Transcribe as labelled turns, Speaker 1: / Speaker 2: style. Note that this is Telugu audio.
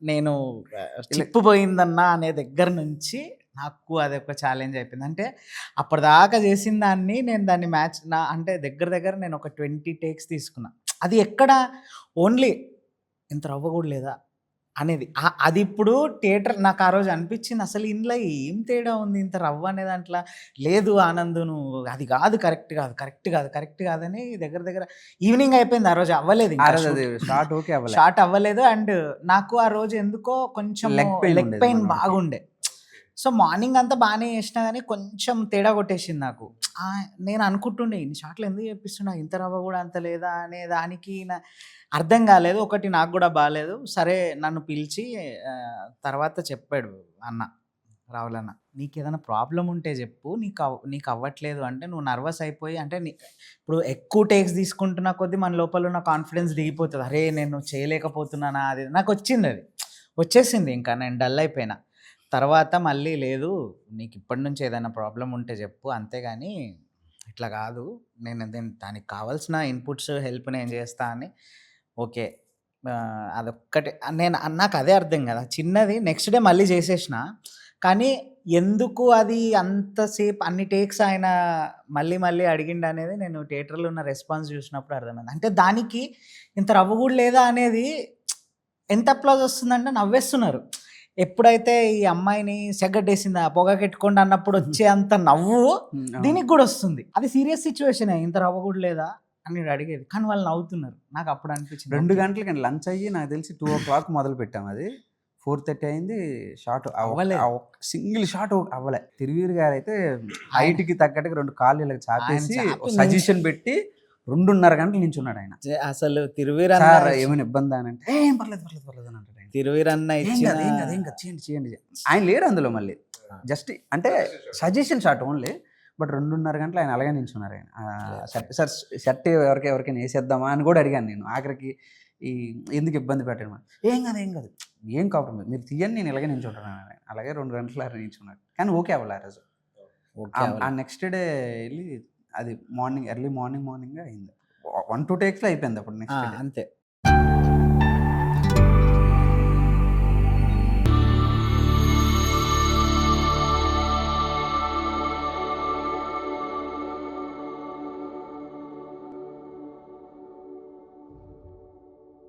Speaker 1: నేను
Speaker 2: ఇలా
Speaker 1: చిప్పు పోయిందన్నా అనే దగ్గర నుంచి నాకు అదొక ఛాలెంజ్ అయిపోయింది. అంటే అప్పటిదాకా చేసిన దాన్ని నేను దాన్ని మ్యాచ్ అంటే దగ్గర దగ్గర నేను ఒక 20 టేక్స్ తీసుకున్నా. అది ఎక్కడ ఓన్లీ ఇంత రవ్వ కూడా లేదా అనేది. అది ఇప్పుడు థియేటర్ నాకు ఆ రోజు అనిపించింది అసలు ఇందులో ఏం తేడా ఉంది ఇంత రవ్వ అనే దాంట్లో. లేదు ఆనంద్ నువ్వు అది కాదు, కరెక్ట్ కాదు, కరెక్ట్ కాదు, కరెక్ట్ కాదని దగ్గర దగ్గర ఈవినింగ్ అయిపోయింది. ఆ రోజు అవ్వలేదు,
Speaker 2: ఆ
Speaker 1: ఇంకా
Speaker 2: రోజు అది షార్ట్ ఓకే అవ్వలే.
Speaker 1: షార్ట్ అవ్వలేదు. అండ్ నాకు ఆ రోజు ఎందుకో కొంచెం
Speaker 2: లెగ్ పెయిన్
Speaker 1: లెగ్
Speaker 2: ఉండేది
Speaker 1: పెయిన్
Speaker 2: మనోడికి.
Speaker 1: బాగుండే. సో మార్నింగ్ అంతా బాగానే చేసినా కానీ కొంచెం తేడా కొట్టేసింది నాకు. నేను అనుకుంటుండే ఇన్ని షాట్లు ఎందుకు చేపిస్తున్నా, ఇంత రవ్వ కూడా అంత లేదా అనే దానికి అర్థం కాలేదు. ఒకటి నాకు కూడా బాగాలేదు. సరే నన్ను పిలిచి తర్వాత చెప్పాడు అన్న, రాహుల్ అన్న, నీకేదైనా ప్రాబ్లమ్ ఉంటే చెప్పు, నీకు అవ్వట్లేదు అంటే నువ్వు నర్వస్ అయిపోయి అంటే ఇప్పుడు ఎక్కువ టేక్స్ తీసుకుంటున్న కొద్దీ మన లోపల ఉన్న కాన్ఫిడెన్స్ దిగిపోతుంది. అరే నేను చేయలేకపోతున్నానా, అది నాకు వచ్చింది, అది వచ్చేసింది. ఇంకా నేను డల్ అయిపోయినా. తర్వాత మళ్ళీ లేదు, నీకు ఇప్పటి నుంచి ఏదైనా ప్రాబ్లం ఉంటే చెప్పు, అంతేగాని ఇట్లా కాదు, నేను దానికి కావాల్సిన ఇన్పుట్స్ హెల్ప్ నేను చేస్తా అని. ఓకే, అదొక్కటి నాకు అదే అర్థం కదా, చిన్నది నెక్స్ట్ డే మళ్ళీ చేసేసిన. కానీ ఎందుకు అది అంతసేపు అన్ని టేక్స్ ఆయన మళ్ళీ మళ్ళీ అడిగిండు అనేది నేను థియేటర్లో ఉన్న రెస్పాన్స్ చూసినప్పుడు అర్థమైంది. అంటే దానికి ఇంత రవ్వ కూడా లేదా అనేది ఎంత అప్లాజ్ వస్తుందంటే నవ్వేస్తున్నారు. ఎప్పుడైతే ఈ అమ్మాయిని సెగట్టేసిందా పొగకెట్టుకోండి అన్నప్పుడు వచ్చే అంత నవ్వు దీనికి కూడా వస్తుంది. అది సీరియస్ సిచ్యువేషన్, ఇంత రవ్వ కూడా లేదా అని అడిగేది, కానీ వాళ్ళు నవ్వుతున్నారు. నాకు అప్పుడు అనిపించింది
Speaker 2: 2 గంటలకి లంచ్ అయ్యి నాకు తెలిసి 2:00 మొదలు పెట్టాం. అది 4:30 అయింది. షార్ట్
Speaker 1: అవ్వలే,
Speaker 2: సింగిల్ షాట్ అవ్వలే. తిరువీరు గారు అయితే హైట్కి తగ్గట్టుగా 2 కాళ్ళు ఇలా చాపేసి
Speaker 1: చాపి
Speaker 2: సజెషన్ పెట్టి 2:30 గంటలు నించున్నాడు ఆయన.
Speaker 1: అసలు
Speaker 2: సార్ ఏమైనా ఇబ్బంది అని అంటే ఏం పర్లేదు పర్లేదు పర్లేదు అని అంటాడు.
Speaker 1: తిరువీరన్న
Speaker 2: ఏం
Speaker 1: ఇచ్చిన
Speaker 2: కాదు ఏం కాదు ఏం కాదు చేయండి చేయండి. ఆయన లేడు అందులో మళ్ళీ, జస్ట్ అంటే సజెషన్ షాట్ ఓన్లీ. బట్ 2:30 గంటలు ఆయన అలాగే నించున్నారు. ఆయన సార్ షర్ట్ ఎవరికైనా వేసేద్దామా అని కూడా అడిగాను నేను. ఆఖరికి ఈ ఎందుకు ఇబ్బంది పెట్టడం, ఏం కాదు ఏం కాదు ఏం కాంప్రమైజ్, మీరు తీయని నేను ఇలాగే నించుంటాను. అలాగే 2 గంటలు అలా నించున్నాడు. కానీ ఓకే అవ్వాలి ఆ రోజు. ఆ నెక్స్ట్ డే వెళ్ళి అది ఎర్లీ మార్నింగ్ అయింది. 1-2 టేక్స్లో అయిపోయింది అప్పుడు నెక్స్ట్ డే.
Speaker 1: అంతే.